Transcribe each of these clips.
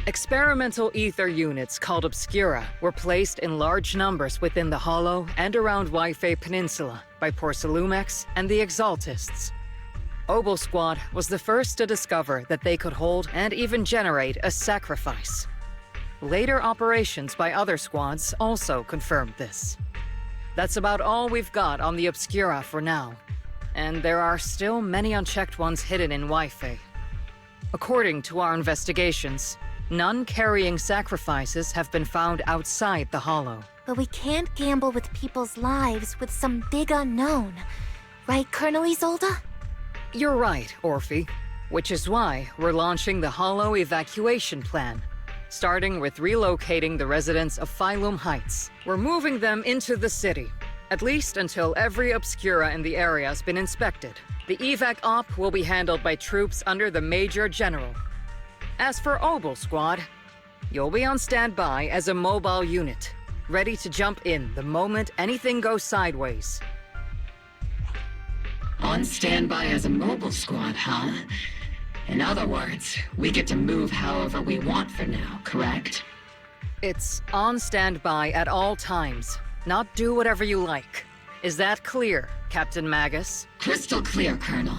Experimental ether units called Obscura were placed in large numbers within the Hollow and around Yfei Peninsula by Porcelumex and the Exaltists. Obel Squad was the first to discover that they could hold and even generate a sacrifice. Later operations by other squads also confirmed this. That's about all we've got on the Obscura for now, and there are still many unchecked ones hidden in Yfei. According to our investigations, none carrying sacrifices have been found outside the Hollow. But we can't gamble with people's lives with some big unknown. Right, Colonel Isolde? You're right, Orphe. Which is why we're launching the Hollow evacuation plan. Starting with relocating the residents of Phylum Heights. We're moving them into the city, at least until every Obscura in the area has been inspected. The evac op will be handled by troops under the Major General. As for Obel Squad, you'll be on standby as a mobile unit, ready to jump in the moment anything goes sideways. On standby as a mobile squad, huh? In other words, we get to move however we want for now, correct? It's on standby at all times, not do whatever you like. Is that clear, Captain Magus? Crystal clear, Colonel.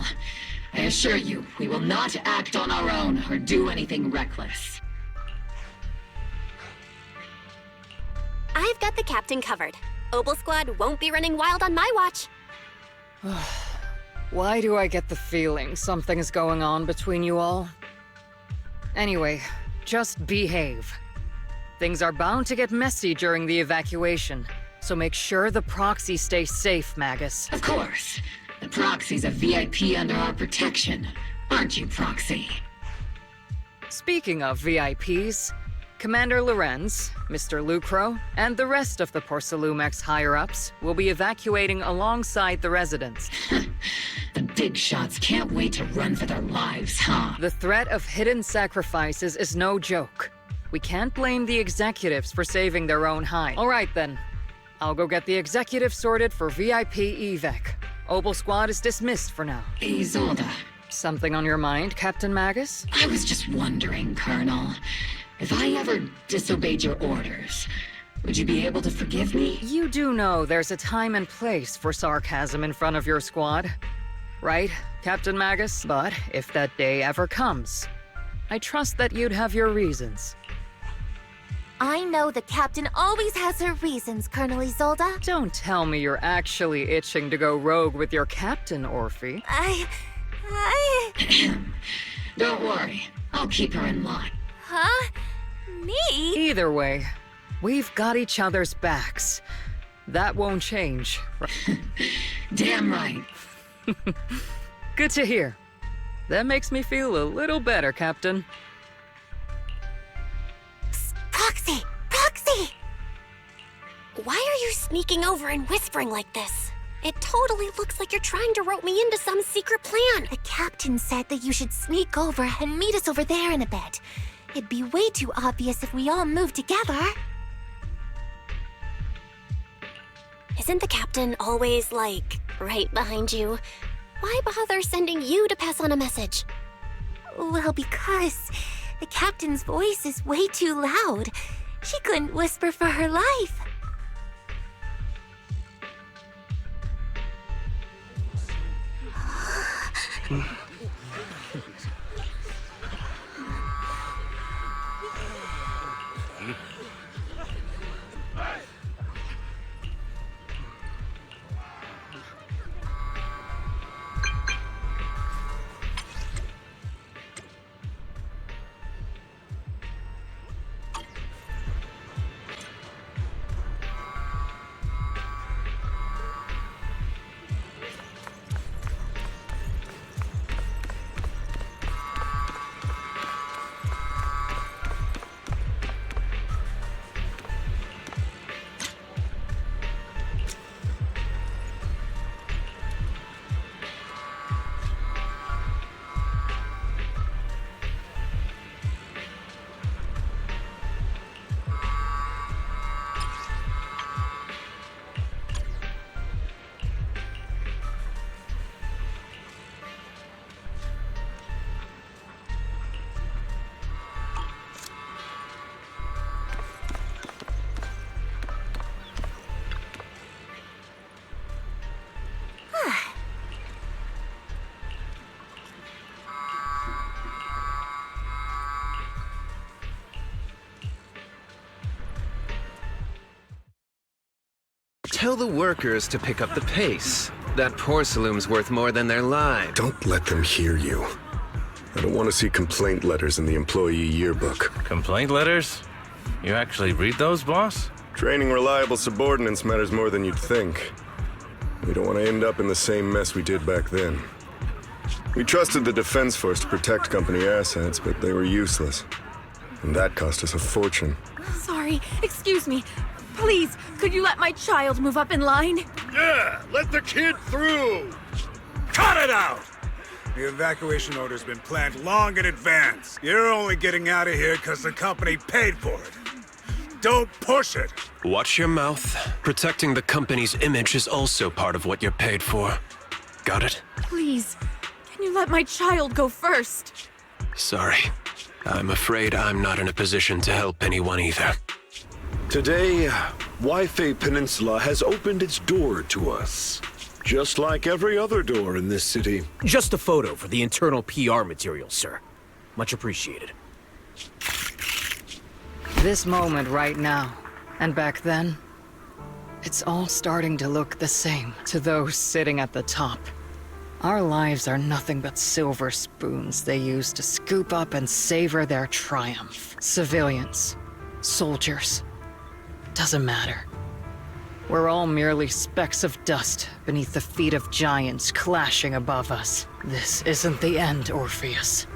I assure you, we will not act on our own or do anything reckless. I've got the captain covered. Obel Squad won't be running wild on my watch. Why do I get the feeling something's going on between you all? Anyway, just behave. Things are bound to get messy during the evacuation, so make sure the proxy stays safe, Magus. Of course. The Proxy's a VIP under our protection, aren't you, Proxy? Speaking of VIPs, Commander Lorenz, Mr. Lucro, and the rest of the Porcelumex higher-ups will be evacuating alongside the residents. The big shots can't wait to run for their lives, huh? The threat of hidden sacrifices is no joke. We can't blame the executives for saving their own hide. All right then, I'll go get the executive sorted for VIP evac. Obel Squad is dismissed for now. Isolde. Something on your mind, Captain Magus? I was just wondering, Colonel. If I ever disobeyed your orders, would you be able to forgive me? You do know there's a time and place for sarcasm in front of your squad, right, Captain Magus? But if that day ever comes, I trust that you'd have your reasons. I know the captain always has her reasons, Colonel Isolde. Don't tell me you're actually itching to go rogue with your captain, Orphe. Don't worry, I'll keep her in line. Huh? Me? Either way, we've got each other's backs. That won't change. Damn right. Good to hear. That makes me feel a little better, Captain. Proxy! Proxy! Why are you sneaking over and whispering like this? It totally looks like you're trying to rope me into some secret plan. The captain said that you should sneak over and meet us over there in a bit. It'd be way too obvious if we all moved together. Isn't the captain always, like, right behind you? Why bother sending you to pass on a message? Well, because the captain's voice is way too loud. She couldn't whisper for her life. Tell the workers to pick up the pace. That porcelain's worth more than their lives. Don't let them hear you. I don't want to see complaint letters in the employee yearbook. Complaint letters? You actually read those, boss? Training reliable subordinates matters more than you'd think. We don't want to end up in the same mess we did back then. We trusted the Defense Force to protect company assets, but they were useless. And that cost us a fortune. Sorry, excuse me. Please, could you let my child move up in line? Yeah, let the kid through! Cut it out! The evacuation order's been planned long in advance. You're only getting out of here because the company paid for it. Don't push it! Watch your mouth. Protecting the company's image is also part of what you're paid for. Got it? Please, can you let my child go first? Sorry. I'm afraid I'm not in a position to help anyone either. Today, Wi-Fi Peninsula has opened its door to us. Just like every other door in this city. Just a photo for the internal PR material, sir. Much appreciated. This moment right now, and back then, it's all starting to look the same to those sitting at the top. Our lives are nothing but silver spoons they use to scoop up and savor their triumph. Civilians, soldiers, doesn't matter. We're all merely specks of dust beneath the feet of giants clashing above us. This isn't the end, Orpheus.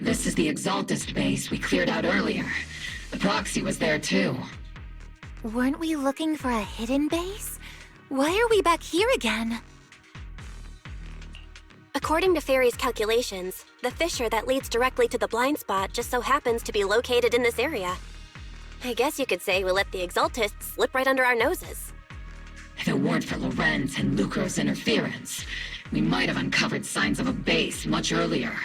This is the Exaltist base we cleared out earlier. The proxy was there too. Weren't we looking for a hidden base? Why are we back here again? According to Fairy's calculations, the fissure that leads directly to the blind spot just so happens to be located in this area. I guess you could say we let the Exaltists slip right under our noses. If it weren't for Lorenz and Lucro's interference, we might have uncovered signs of a base much earlier.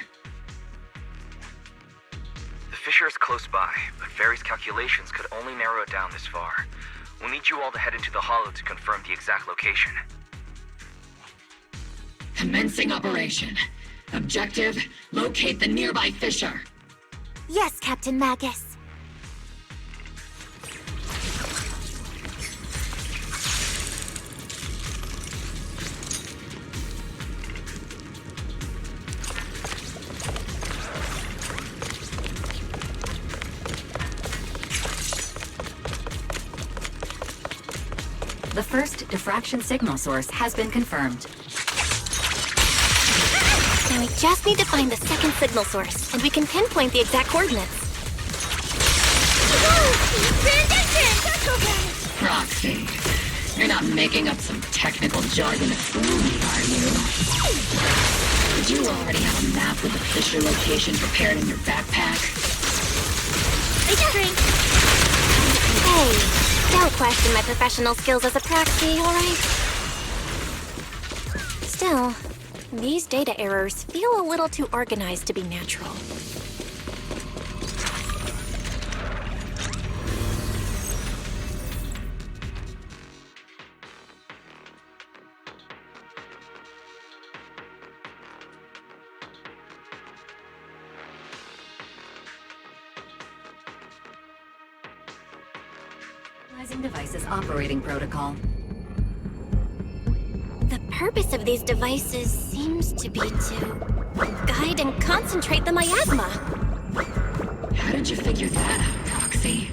The fissure is close by, but Fairy's calculations could only narrow it down this far. We'll need you all to head into the hollow to confirm the exact location. Commencing operation. Objective, locate the nearby fissure. Yes, Captain Magus. The first diffraction signal source has been confirmed. Now we just need to find the second signal source, and we can pinpoint the exact coordinates. Proxy. You're not making up some technical jargon to fool me, are you? Did you already have a map with the fissure location prepared in your backpack? Hey, don't question my professional skills as a proxy, alright? Still, these data errors feel a little too organized to be natural. Devices operating protocol. The purpose of these devices seems to be to guide and concentrate the miasma. How did you figure that out, Proxy?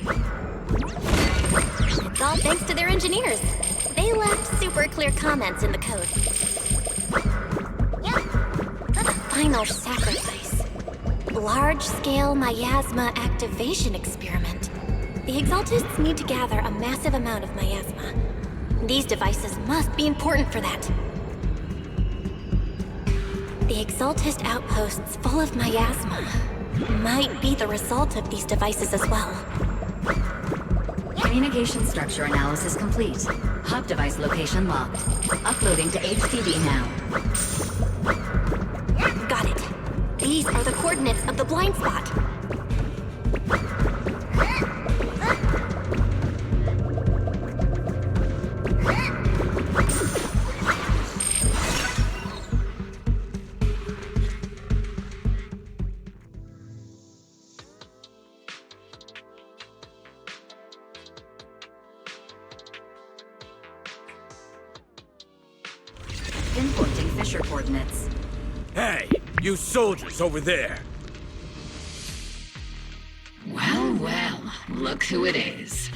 It's all thanks to their engineers. They left super clear comments in the code. The final sacrifice. Large-scale miasma activation experiment. The Exaltists need to gather a massive amount of miasma. These devices must be important for that. The Exaltist outposts full of miasma might be the result of these devices as well. Communication structure analysis complete. Hub device location locked. Uploading to HDD now. Got it. These are the coordinates of the blind spot. fissure coordinates. Hey, you soldiers over there! Well, well, look who it is.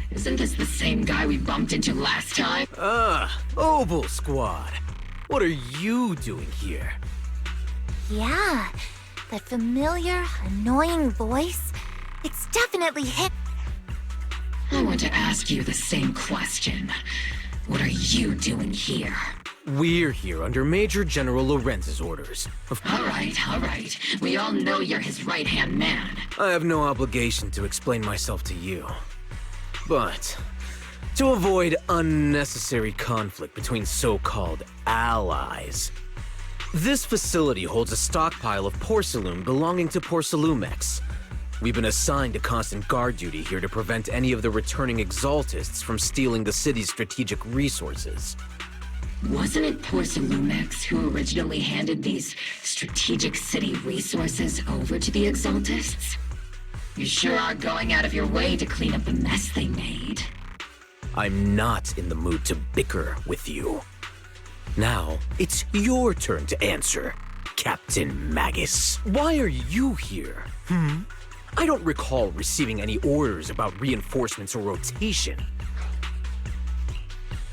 Isn't this the same guy we bumped into last time? Obel Squad. What are you doing here? Yeah, that familiar, annoying voice. It's definitely hit. I want to ask you the same question. What are you doing here? We're here under Major General Lorenz's orders. All right. We all know you're his right-hand man. I have no obligation to explain myself to you. But, to avoid unnecessary conflict between so-called allies, this facility holds a stockpile of porcelain belonging to Porcelumex. We've been assigned to constant guard duty here to prevent any of the returning Exaltists from stealing the city's strategic resources. Wasn't it Porcelumex who originally handed these strategic city resources over to the Exaltists? You sure are going out of your way to clean up the mess they made. I'm not in the mood to bicker with you. Now, it's your turn to answer, Captain Magus. Why are you here? I don't recall receiving any orders about reinforcements or rotation.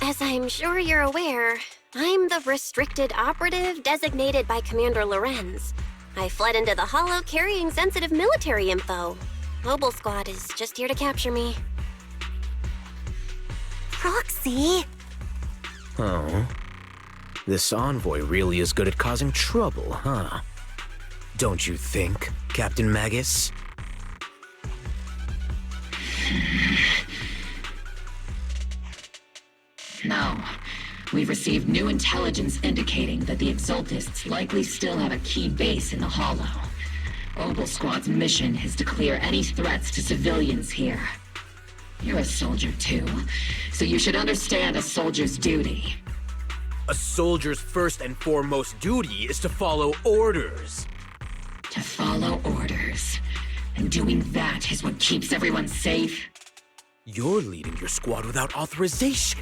As I'm sure you're aware, I'm the restricted operative designated by Commander Lorenz. I fled into the Hollow carrying sensitive military info. Obel Squad is just here to capture me. Proxy? Oh. This envoy really is good at causing trouble, huh? Don't you think, Captain Magus? No. We've received new intelligence indicating that the Exaltists likely still have a key base in the Hollow. Obel Squad's mission is to clear any threats to civilians here. You're a soldier too, so you should understand a soldier's duty. A soldier's first and foremost duty is to follow orders. To follow orders. And doing that is what keeps everyone safe. You're leading your squad without authorization.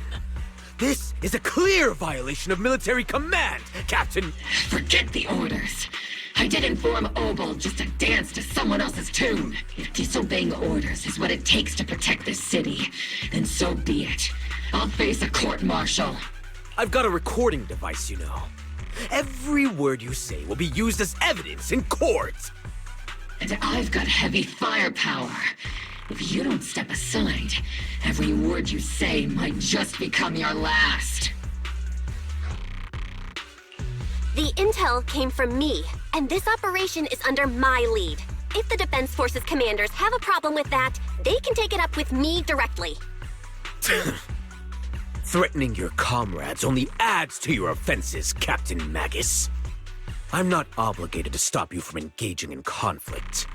This is a clear violation of military command, Captain. Forget the orders. I did inform Obel just to dance to someone else's tune. If disobeying orders is what it takes to protect this city, then so be it. I'll face a court-martial. I've got a recording device, you know. Every word you say will be used as evidence in court. And I've got heavy firepower. If you don't step aside, every word you say might just become your last. The intel came from me, and this operation is under my lead. If the Defense Forces commanders have a problem with that, they can take it up with me directly. Threatening your comrades only adds to your offenses, Captain Magus. I'm not obligated to stop you from engaging in conflict.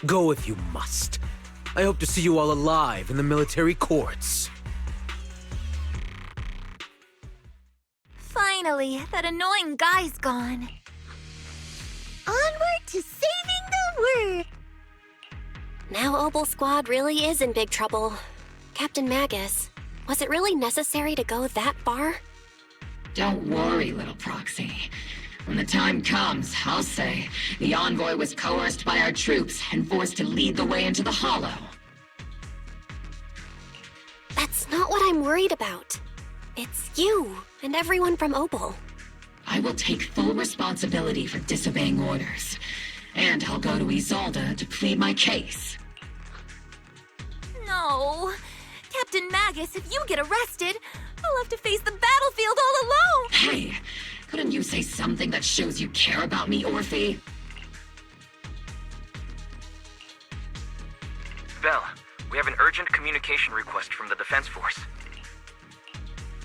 Go if you must. I hope to see you all alive in the military courts. Finally, that annoying guy's gone. Onward to saving the world! Now Obel Squad really is in big trouble. Captain Magus, was it really necessary to go that far? Don't worry, little proxy. When the time comes, I'll say the envoy was coerced by our troops and forced to lead the way into the Hollow. That's not what I'm worried about. It's you and everyone from Obel. I will take full responsibility for disobeying orders, and I'll go to Isolde to plead my case. No. Captain Magus, if you get arrested, I'll have to face the battlefield all alone! Hey, couldn't you say something that shows you care about me, Orphe? Belle, we have an urgent communication request from the Defense Force.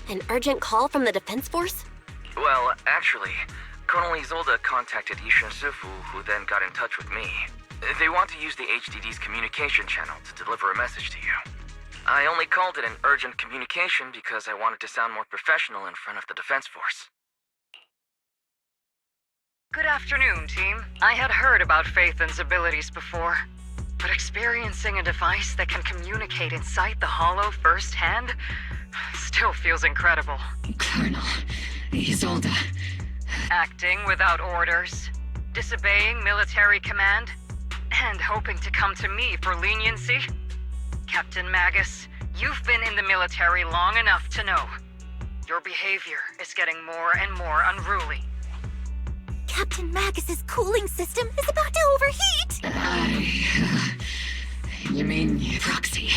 An urgent call from the Defense Force? Well, actually, Colonel Isolde contacted Ishin Sifu, who then got in touch with me. They want to use the HDD's communication channel to deliver a message to you. I only called it an urgent communication because I wanted to sound more professional in front of the Defense Force. Good afternoon, team. I had heard about Phaethon's abilities before, but experiencing a device that can communicate inside the Hollow firsthand still feels incredible. Colonel, Isolde, Acting without orders, disobeying military command, and hoping to come to me for leniency? Captain Magus, you've been in the military long enough to know. Your behavior is getting more and more unruly. Captain Magus's cooling system is about to overheat! You mean, Proxy,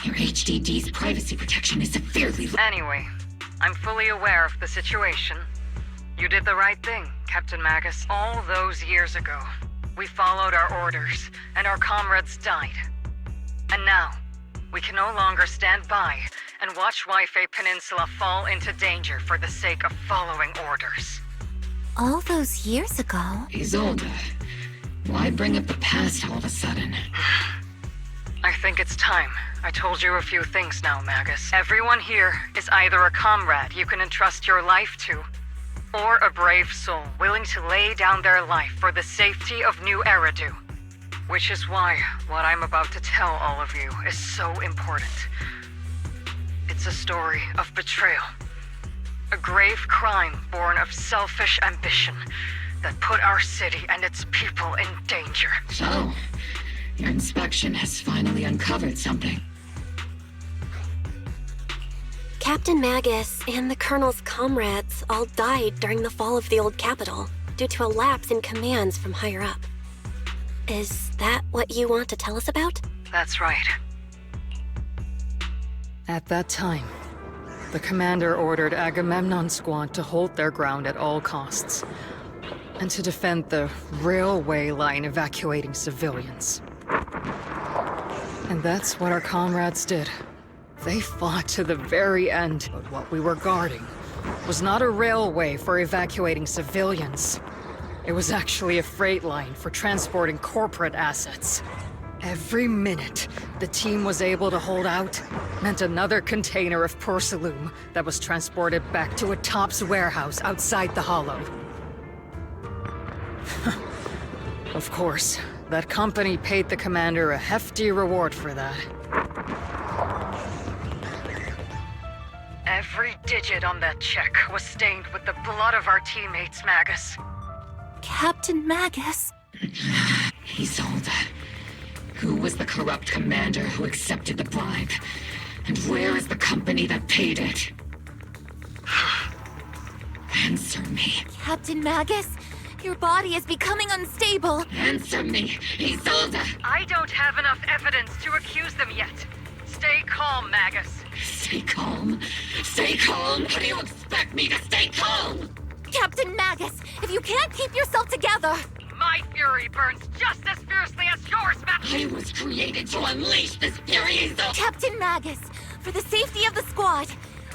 your HDD's privacy protection is severely... Anyway, I'm fully aware of the situation. You did the right thing, Captain Magus. All those years ago, we followed our orders, and our comrades died. And now, we can no longer stand by and watch Wi-Fi Peninsula fall into danger for the sake of following orders. All those years ago? Isolde, why bring up the past all of a sudden? I think it's time. I told you a few things now, Magus. Everyone here is either a comrade you can entrust your life to, or a brave soul willing to lay down their life for the safety of New Eridu. Which is why what I'm about to tell all of you is so important. It's a story of betrayal. A grave crime born of selfish ambition that put our city and its people in danger. So, your inspection has finally uncovered something. Captain Magus and the Colonel's comrades all died during the fall of the old capital due to a lapse in commands from higher up. Is that what you want to tell us about? That's right. At that time, the commander ordered Agamemnon's squad to hold their ground at all costs, and to defend the railway line evacuating civilians. And that's what our comrades did. They fought to the very end, but what we were guarding was not a railway for evacuating civilians. It was actually a freight line for transporting corporate assets. Every minute the team was able to hold out meant another container of porcelain that was transported back to a Topps warehouse outside the Hollow. Of course, that company paid the commander a hefty reward for that. Every digit on that check was stained with the blood of our teammates, Magus. Captain Magus? Isolde. Who was the corrupt commander who accepted the bribe? And where is the company that paid it? Answer me. Captain Magus, your body is becoming unstable. Answer me, Isolde! I don't have enough evidence to accuse them yet. Stay calm, Magus. Stay calm? Stay calm? How do you expect me to stay calm? Captain Magus, if you can't keep yourself together... My fury burns just as fiercely as yours, Magus! I was created to unleash this fury, Isolde! Captain Magus, for the safety of the squad,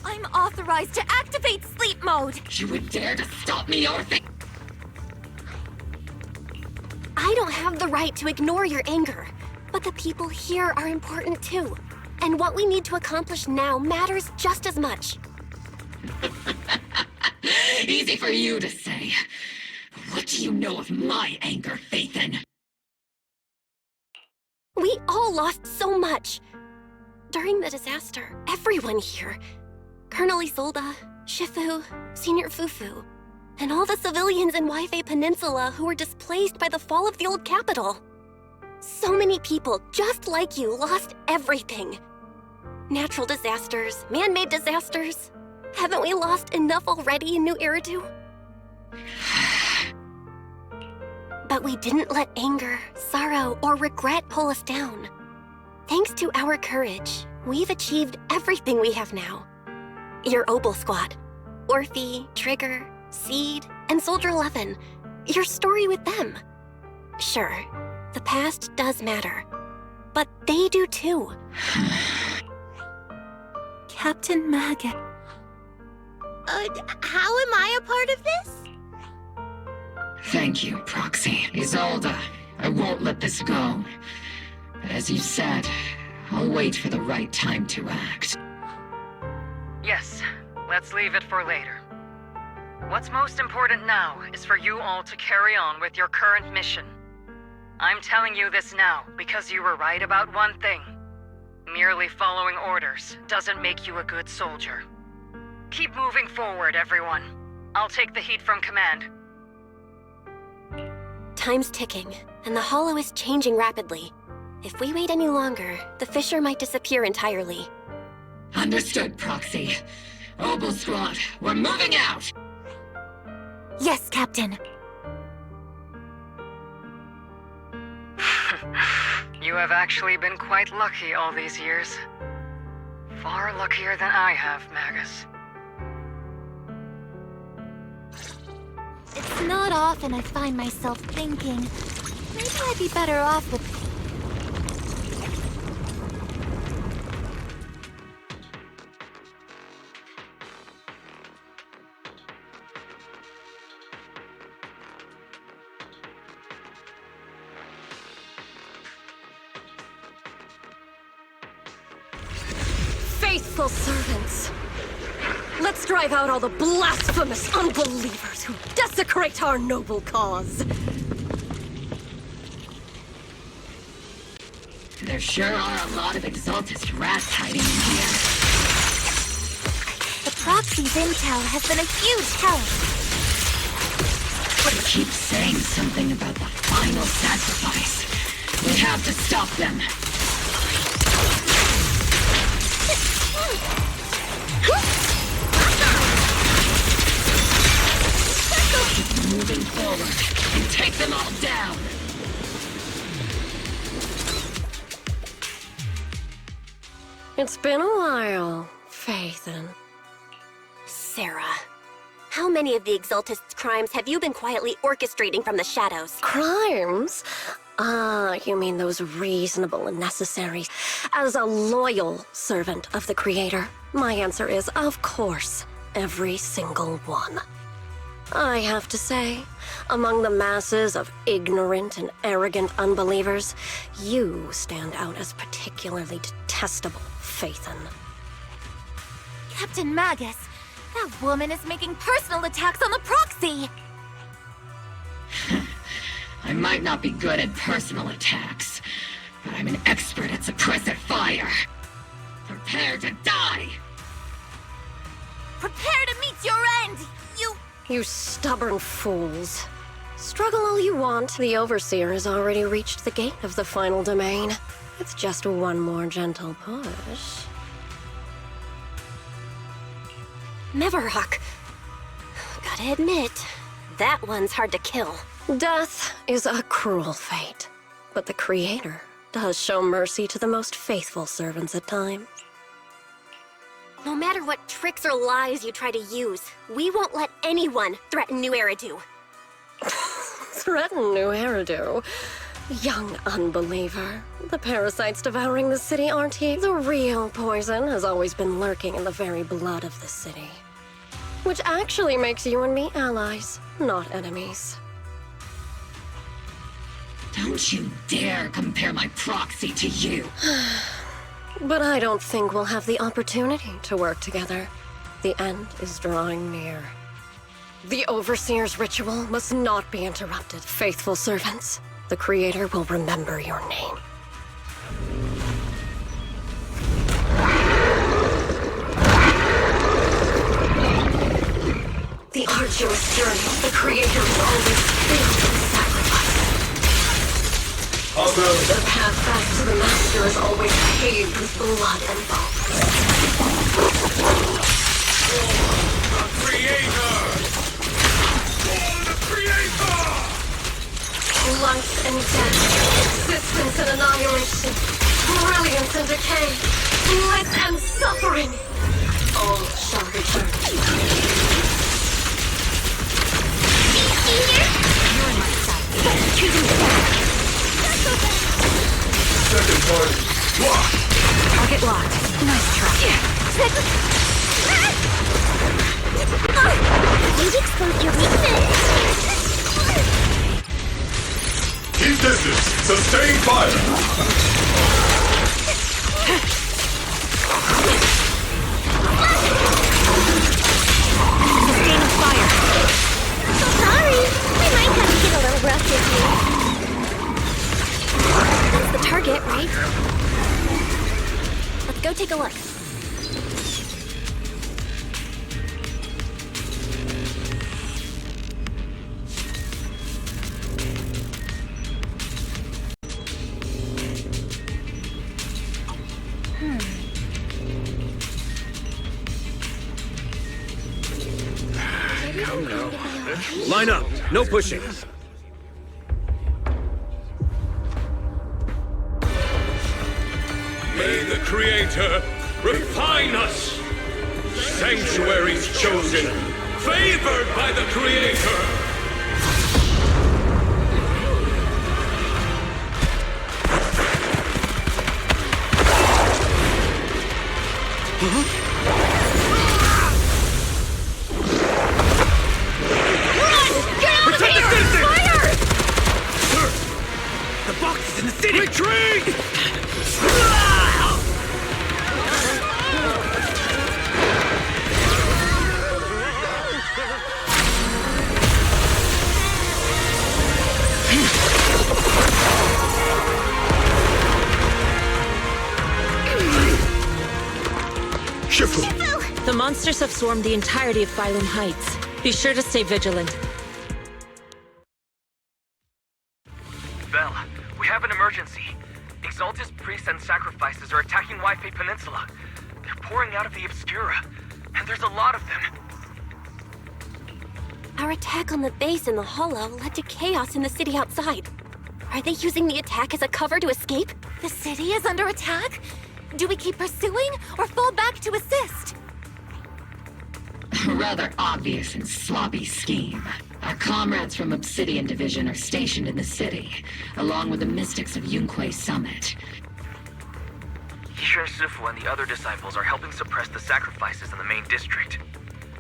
I'm authorized to activate sleep mode. You would dare to stop me, Orphan? I don't have the right to ignore your anger, but the people here are important too. And what we need to accomplish now matters just as much. Easy for you to say. What do you know of my anger, Phaethon? We all lost so much. During the disaster, everyone here, Colonel Isolde, Shifu, Senior Fufu, and all the civilians in Wi-Fi Peninsula who were displaced by the fall of the old capital. So many people just like you lost everything. Natural disasters, man-made disasters. Haven't we lost enough already in New Eridu? But we didn't let anger, sorrow, or regret pull us down. Thanks to our courage, we've achieved everything we have now. Your Obel Squad, Orphe, Trigger, Seed, and Soldier 11. Your story with them. Sure, the past does matter, but they do too. Captain Magus. How am I a part of this? Thank you, Proxy. Isolde, I won't let this go. But as you said, I'll wait for the right time to act. Yes, let's leave it for later. What's most important now is for you all to carry on with your current mission. I'm telling you this now because you were right about one thing. Merely following orders doesn't make you a good soldier. Keep moving forward, everyone. I'll take the heat from command. Time's ticking, and the Hollow is changing rapidly. If we wait any longer, the fissure might disappear entirely. Understood, Proxy. Obel Squad, we're moving out! Yes, Captain. You have actually been quite lucky all these years. Far luckier than I have, Magus. It's not often I find myself thinking, maybe I'd be better off with... Faithful servants! Let's drive out all the blasphemous unbelievers who desecrate our noble cause! There sure are a lot of Exaltist rats hiding in here. The Proxy's intel has been a huge help. They keep saying something about the final sacrifice. We have to stop them. Keep moving forward and take them all down. It's been a while, Phaethon. Sarah, how many of the Exaltist's crimes have you been quietly orchestrating from the shadows? Crimes? Ah, you mean those reasonable and necessary. As a loyal servant of the Creator, my answer is, of course, every single one. I have to say, among the masses of ignorant and arrogant unbelievers, you stand out as particularly detestable, Phaethon. Captain Magus, that woman is making personal attacks on the Proxy! I might not be good at personal attacks, but I'm an expert at suppressive fire. Prepare to die! Prepare to meet your end, You stubborn fools. Struggle all you want, the Overseer has already reached the gate of the final domain. It's just one more gentle push. Neverhawk. Gotta admit, that one's hard to kill. Death is a cruel fate, but the Creator does show mercy to the most faithful servants at times. No matter what tricks or lies you try to use, we won't let anyone threaten New Eridu. Threaten New Eridu? Young unbeliever. The parasites devouring the city aren't here. The real poison has always been lurking in the very blood of the city. Which actually makes you and me allies, not enemies. Don't you dare compare my Proxy to you! But I don't think we'll have the opportunity to work together. The end is drawing near. The Overseer's ritual must not be interrupted, faithful servants. The Creator will remember your name. The arduous journey of the Creator is always filled with sacrifice. The path back to the Master is always paved with blood and bones. The Creator! For the Creator! Life and death, existence and annihilation, brilliance and decay, bliss and suffering, all shall return. You're in my sight. Choosing fire. Second party, locked! Target locked. Nice try. You've exposed your weakness! Keep distance! Sustain fire! Sustaining fire. Sorry, I might have to get a little rough with you. That's the target, right? Let's go take a look. Line up. No pushing. May the Creator refine us! Sanctuaries chosen, favored by the Creator! Retreat! The monsters have swarmed the entirety of Phylum Heights. Be sure to stay vigilant. Belle, we have an emergency. Exaltus priests and sacrifices are attacking Wi-Fi Peninsula. They're pouring out of the Obscura, and there's a lot of them. Our attack on the base in the Hollow led to chaos in the city outside. Are they using the attack as a cover to escape? The city is under attack? Do we keep pursuing or fall back to assist? A rather obvious and sloppy scheme. Our comrades from Obsidian Division are stationed in the city, along with the mystics of Yunque Summit. Yishun Sifu and the other disciples are helping suppress the sacrifices in the main district.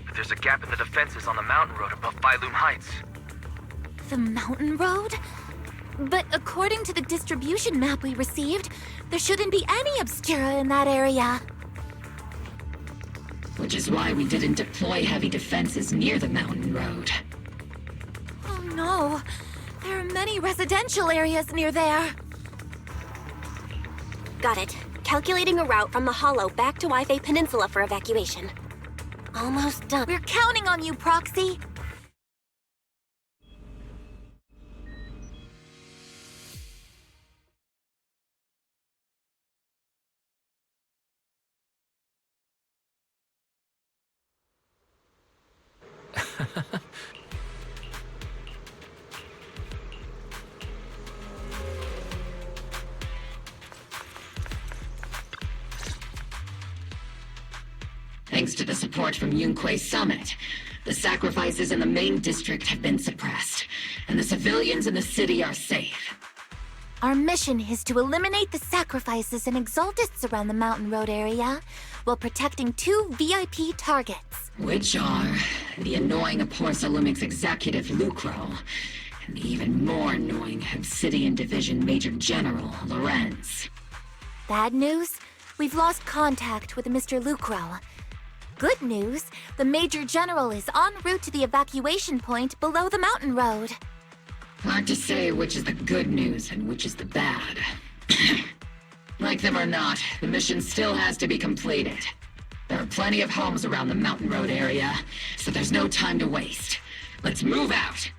But there's a gap in the defenses on the mountain road above Phylum Heights. The mountain road? But according to the distribution map we received, there shouldn't be any Obscura in that area. Which is why we didn't deploy heavy defenses near the mountain road. Oh no, there are many residential areas near there. Got it. Calculating a route from the Hollow back to Wi-Fi Peninsula for evacuation. Almost done. We're counting on you, Proxy. Thanks to the support from Yunque Summit, the sacrifices in the main district have been suppressed, and the civilians in the city are safe. Our mission is to eliminate the sacrifices and exaltists around the mountain road area, while protecting 2 VIP targets. Which are the annoying Porcelumix executive Lucro, and the even more annoying Obsidian Division Major General Lorenz. Bad news? We've lost contact with Mr. Lucro. Good news, the Major General is en route to the evacuation point below the mountain road. Hard to say which is the good news and which is the bad. Like them or not, the mission still has to be completed. There are plenty of homes around the mountain road area, so there's no time to waste. Let's move out!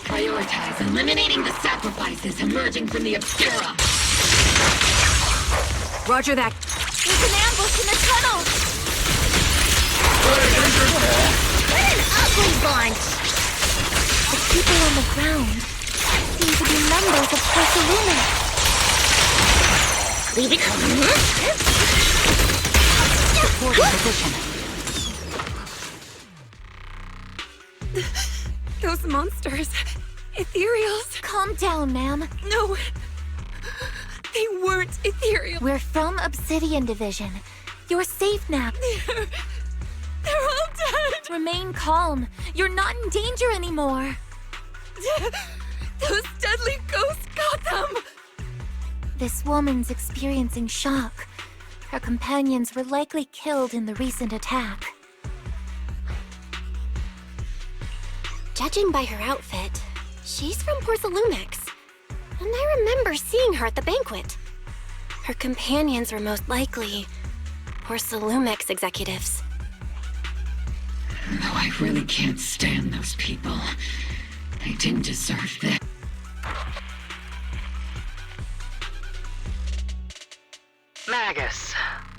Prioritize eliminating the sacrifices emerging from the Obscura. Roger that. There's an ambush in the tunnel! What an ugly bunch! The people on the ground seem to be members of Porcelumix. Leave it. Reporting position. Those monsters. Ethereals. Calm down, ma'am. No. They weren't ethereal. We're from Obsidian Division. You're safe now. They're all dead. Remain calm. You're not in danger anymore. Those deadly ghosts got them. This woman's experiencing shock. Her companions were likely killed in the recent attack. Judging by her outfit, she's from Porcelumex. And I remember seeing her at the banquet. Her companions were most likely Porcelumex executives. No, I really can't stand those people. They didn't deserve this. Magus,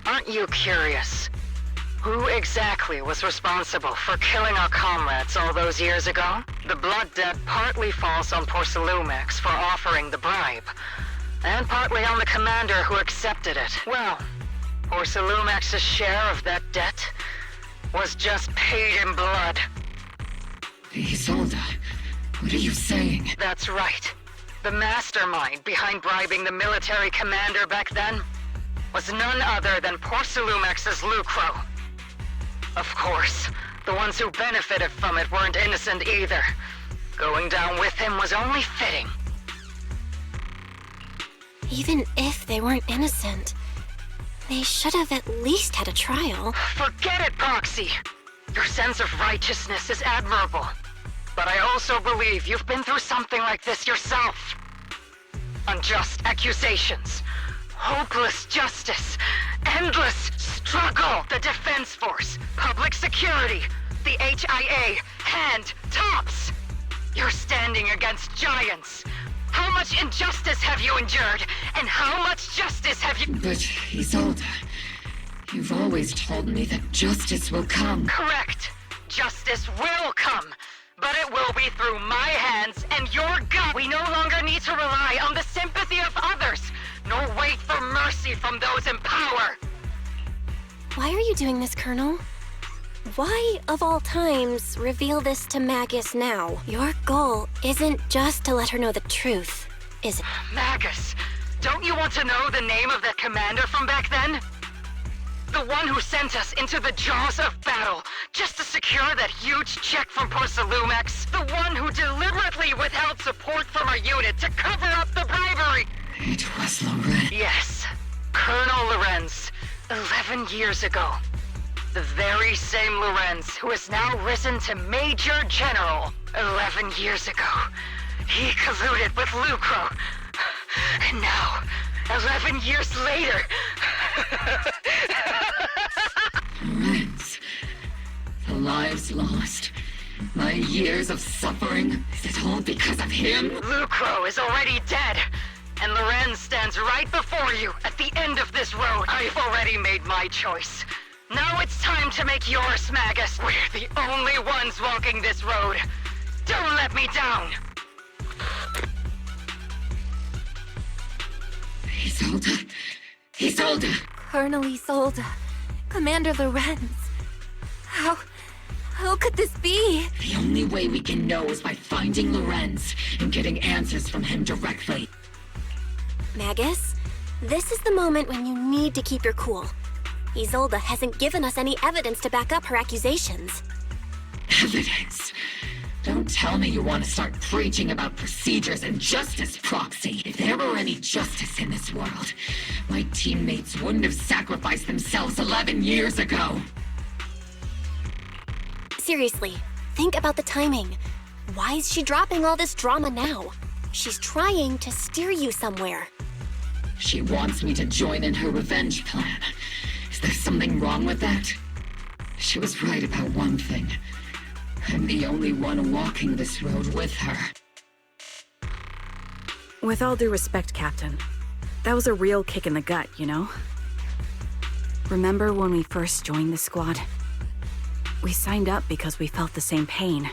aren't you curious? Who exactly was responsible for killing our comrades all those years ago? The blood debt partly falls on Porcelumex for offering the bribe, and partly on the commander who accepted it. Well, Porcelumex's share of that debt was just paid in blood. Isolde, what are you saying? That's right. The mastermind behind bribing the military commander back then was none other than Porcelumex's Lucro. Of course, the ones who benefited from it weren't innocent either. Going down with him was only fitting. Even if they weren't innocent, they should have at least had a trial. Forget it, Proxy! Your sense of righteousness is admirable. But I also believe you've been through something like this yourself. Unjust accusations, hopeless justice, endless struggle, the Defense Force, public security, the HIA, and TOPS. You're standing against giants. How much injustice have you endured, and how much justice have you— But, Isolde, you've always told me that justice will come. Correct. Justice will come. But it will be through my hands and your gut. We no longer need to rely on the sympathy of others, nor wait for mercy from those in power. Why are you doing this, Colonel? Why, of all times, reveal this to Magus now? Your goal isn't just to let her know the truth, is it? Magus, don't you want to know the name of that commander from back then? The one who sent us into the jaws of battle just to secure that huge check from Porcelumex. The one who deliberately withheld support from our unit to cover up the bribery. It was Lorenz. Yes, Colonel Lorenz, 11 years ago. The very same Lorenz who has now risen to Major General. 11 years ago, he colluded with Lucro. And now, 11 years later... Lorenz, the lives lost, my years of suffering, is it all because of him? Lucro is already dead, and Lorenz stands right before you at the end of this road. I've already made my choice. Now it's time to make yours, Magus. We're the only ones walking this road. Don't let me down. Isolde. Isolde. Colonel Isolde. Commander Lorenz. How could this be? The only way we can know is by finding Lorenz and getting answers from him directly. Magus, this is the moment when you need to keep your cool. Isolde hasn't given us any evidence to back up her accusations. Evidence? Don't tell me you want to start preaching about procedures and justice, Proxy. If there were any justice in this world, my teammates wouldn't have sacrificed themselves 11 years ago. Seriously, think about the timing. Why is she dropping all this drama now? She's trying to steer you somewhere. She wants me to join in her revenge plan. Is there something wrong with that? She was right about one thing. I'm the only one walking this road with her. With all due respect, Captain, that was a real kick in the gut, you know? Remember when we first joined the squad? We signed up because we felt the same pain.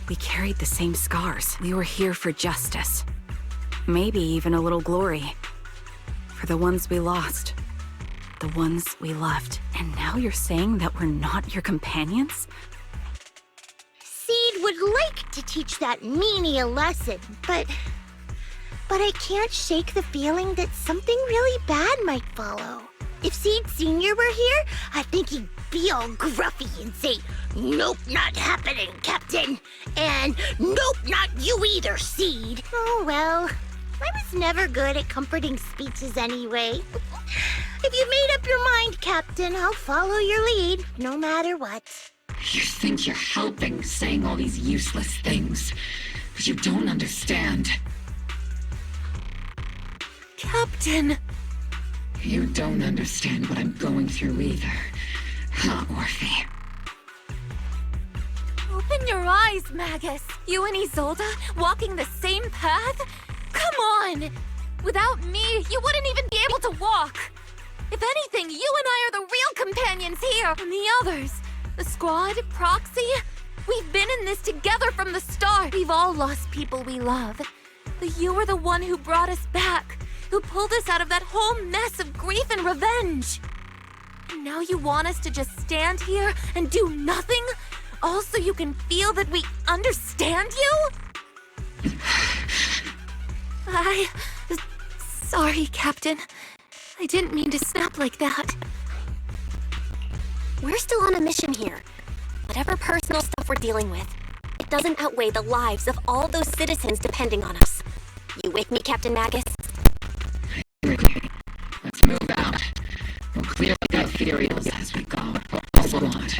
We carried the same scars. We were here for justice. Maybe even a little glory. For the ones we lost. The ones we loved And now you're saying that we're not your companions? Seed would like to teach that meanie a lesson, but I can't shake the feeling that something really bad might follow. If Seed Sr. were here, I think he'd be all gruffy and say, "Nope, not happening, Captain." And, "Nope, not you either, Seed." Oh well, I was never good at comforting speeches anyway. If you made up your mind, Captain, I'll follow your lead, no matter what. You think you're helping, saying all these useless things, but you don't understand. Captain! You don't understand what I'm going through either, huh, Orphe? Open your eyes, Magus. You and Isolde walking the same path? Come on! Without me, you wouldn't even be able to walk. If anything, you and I are the real companions here. And the others, the squad, Proxy, we've been in this together from the start. We've all lost people we love. But you were the one who brought us back, who pulled us out of that whole mess of grief and revenge. And now you want us to just stand here and do nothing? All so you can feel that we understand you? Sorry, Captain. I didn't mean to snap like that. We're still on a mission here. Whatever personal stuff we're dealing with, it doesn't outweigh the lives of all those citizens depending on us. You with me, Captain Magus? Let's move out. We'll clear the ethereals as we go. All squad.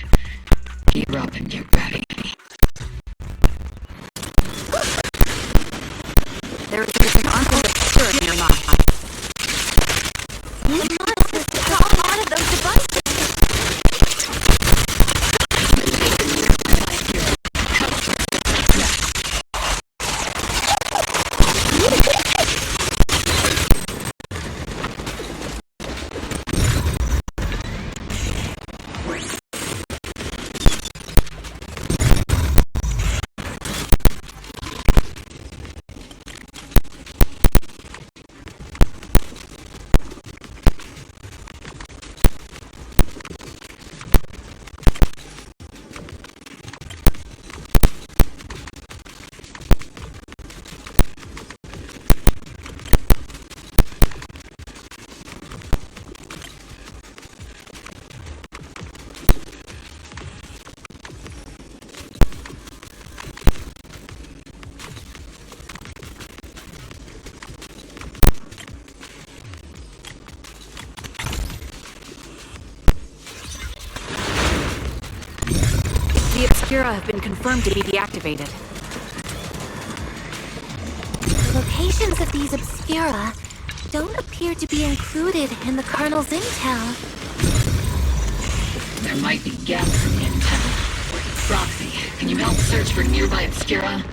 Gear up and get ready. There is an army of spirit nearby. You must have a lot of those devices. The Obscura have been confirmed to be deactivated. The locations of these Obscura don't appear to be included in the Colonel's intel. There might be gaps in the intel. Proxy, can you help search for nearby Obscura?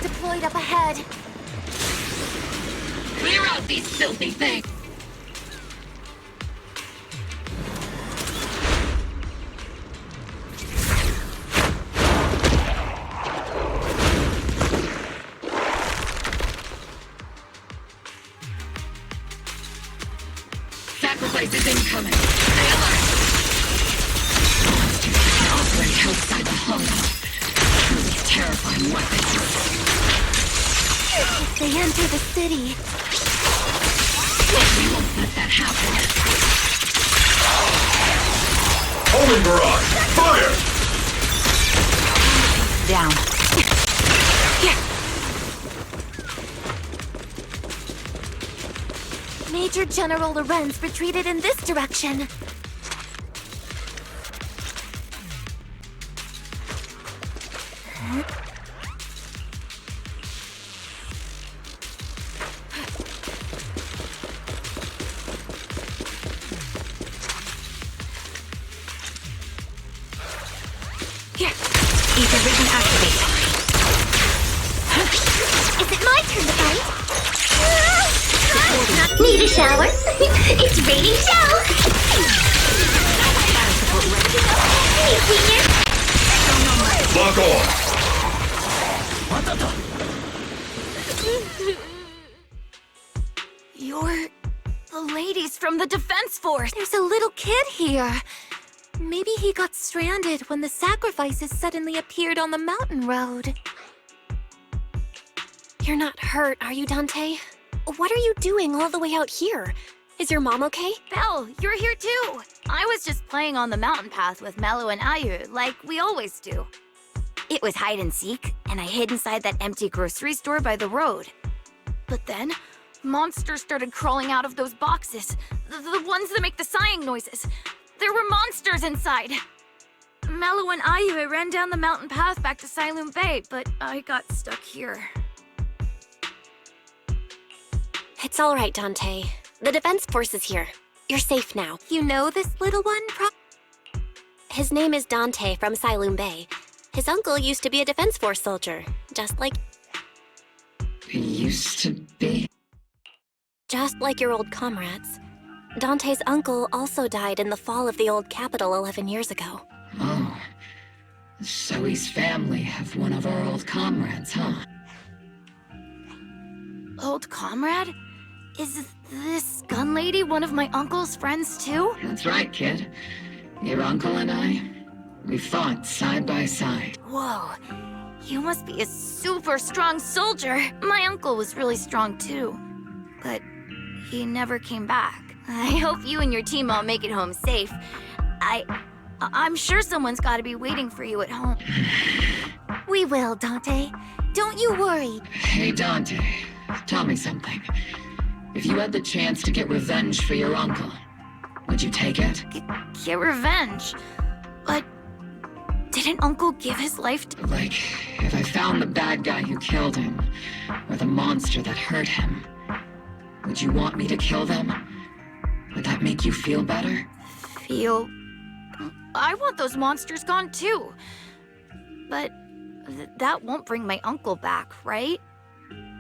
Deployed up ahead. Clear out these filthy things! Sacrifice is incoming. Stay alert! Monsters can operate outside the hollow. Truly terrifying weapons. If they enter the city... We won't let that happen. Homing barrage! Fire! Down. Major General Lorenz retreated in this direction. Ether vision activated. shower. It's ready to show. Hey, Senior. Lock on! You're the ladies from the Defense Force. There's a little kid here. Maybe he got stranded when the sacrifices suddenly appeared on the mountain road. You're not hurt, are you, Dante? What are you doing all the way out here? Is your mom okay? Belle, you're here too. I was just playing on the mountain path with Mello and Ayu, like we always do. It was hide and seek, and I hid inside that empty grocery store by the road. But then, monsters started crawling out of those boxes. The ones that make the sighing noises. There were monsters inside. Mello and Ayu ran down the mountain path back to Siloon Bay, but I got stuck here. It's all right, Dante. The Defense Force is here. You're safe now. You know this little one, His name is Dante from Siloon Bay. His uncle used to be a Defense Force soldier, just like... Used to be? Just like your old comrades. Dante's uncle also died in the fall of the old capital 11 years ago. Oh. So his family have one of our old comrades, huh? Old comrade? Is this gun lady one of my uncle's friends too? That's right, kid. Your uncle and I, we fought side by side. Whoa. You must be a super strong soldier. My uncle was really strong too. But he never came back. I hope you and your team all make it home safe. I'm sure someone's gotta be waiting for you at home. We will, Dante. Don't you worry. Hey, Dante. Tell me something. If you had the chance to get revenge for your uncle, would you take it? Get revenge? But didn't Uncle give his life to— Like, if I found the bad guy who killed him, or the monster that hurt him, would you want me to kill them? Would that make you feel better? Feel... I want those monsters gone too. But that won't bring my uncle back, right?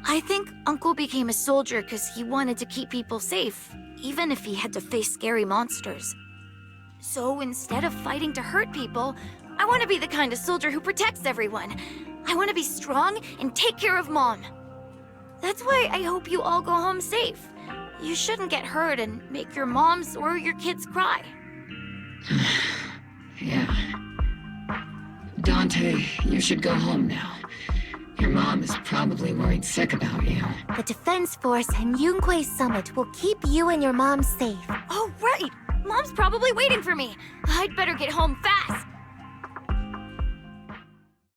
I think Uncle became a soldier because he wanted to keep people safe, even if he had to face scary monsters. So instead of fighting to hurt people, I want to be the kind of soldier who protects everyone. I want to be strong and take care of Mom. That's why I hope you all go home safe. You shouldn't get hurt and make your moms or your kids cry. Yeah. Dante, you should go home now. Your mom is probably worried sick about you. The Defense Force and Yunque Summit will keep you and your mom safe. Oh, right! Mom's probably waiting for me. I'd better get home fast.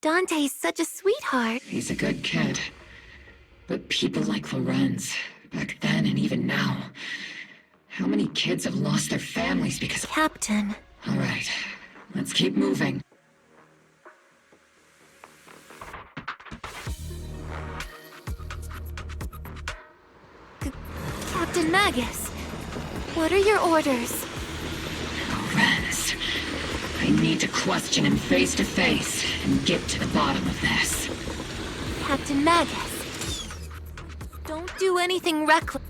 Dante's such a sweetheart. He's a good kid. But people like Lorenz, back then and even now, how many kids have lost their families because— Captain. All right, let's keep moving. Captain Magus, what are your orders? Lorenz, I need to question him face to face and get to the bottom of this. Captain Magus, don't do anything reckless.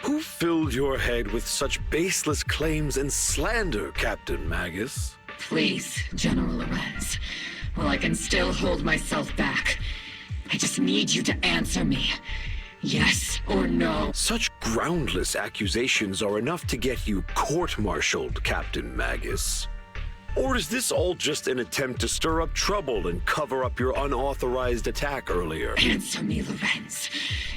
Who filled your head with such baseless claims and slander, Captain Magus? Please, General Lorenz. Well, I can still hold myself back. I just need you to answer me. Yes or no? Such groundless accusations are enough to get you court-martialed, Captain Magus. Or is this all just an attempt to stir up trouble and cover up your unauthorized attack earlier? Answer me, Lorenz.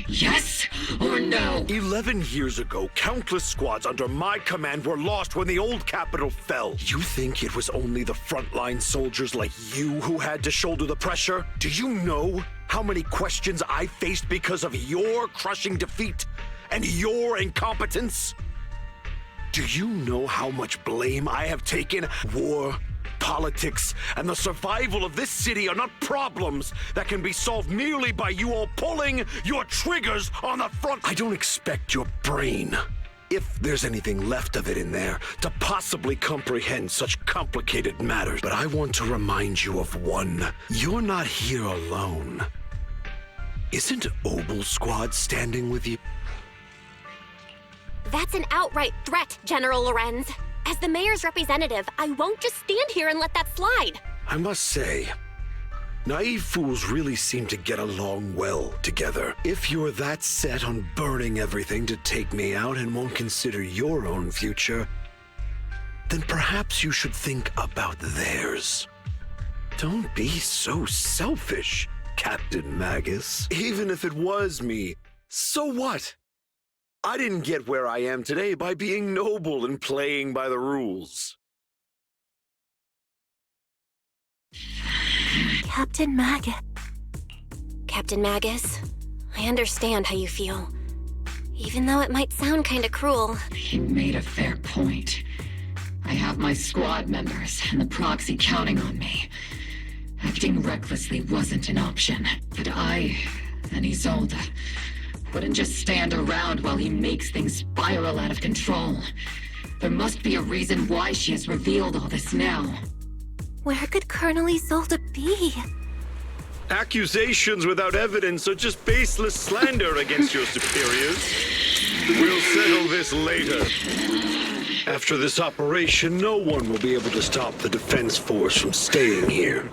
Yes or no? 11 years ago, countless squads under my command were lost when the old capital fell. You think it was only the frontline soldiers like you who had to shoulder the pressure? Do you know how many questions I faced because of your crushing defeat and your incompetence? Do you know how much blame I have taken? War, politics, and the survival of this city are not problems that can be solved merely by you all pulling your triggers on the front. I don't expect your brain, if there's anything left of it in there, to possibly comprehend such complicated matters. But I want to remind you of one. You're not here alone. Isn't Obel Squad standing with you? That's an outright threat, General Lorenz. As the mayor's representative, I won't just stand here and let that slide. I must say, naive fools really seem to get along well together. If you're that set on burning everything to take me out and won't consider your own future, then perhaps you should think about theirs. Don't be so selfish, Captain Magus. Even if it was me, so what? I didn't get where I am today by being noble and playing by the rules. Captain Magus. Captain Magus, I understand how you feel. Even though it might sound kinda cruel. You made a fair point. I have my squad members and the proxy counting on me. Acting recklessly wasn't an option, but I and Isolde wouldn't just stand around while he makes things spiral out of control. There must be a reason why she has revealed all this now. Where could Colonel Isolde be? Accusations without evidence are just baseless slander against your superiors. We'll settle this later. After this operation, no one will be able to stop the defense force from staying here.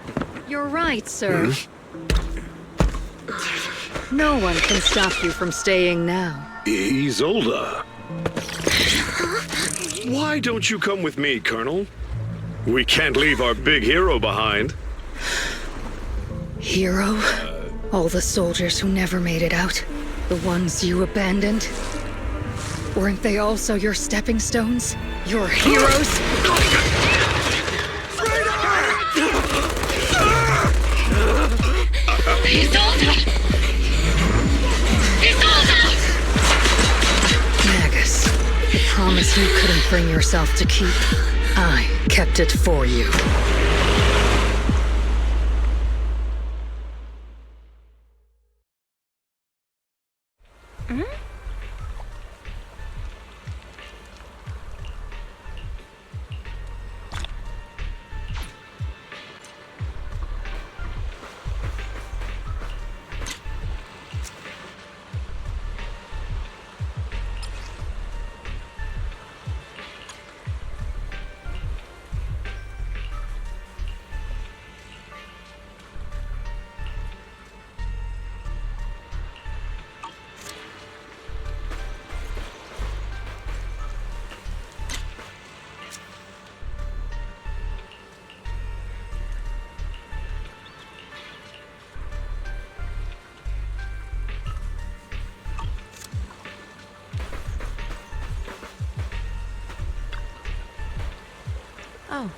You're right, sir. No one can stop you from staying now. Isolde. Why don't you come with me, Colonel? We can't leave our big hero behind. Hero? All the soldiers who never made it out? The ones you abandoned? Weren't they also your stepping stones? Your heroes? Isolde! Magus, the promise you couldn't bring yourself to keep. I kept it for you. Oh,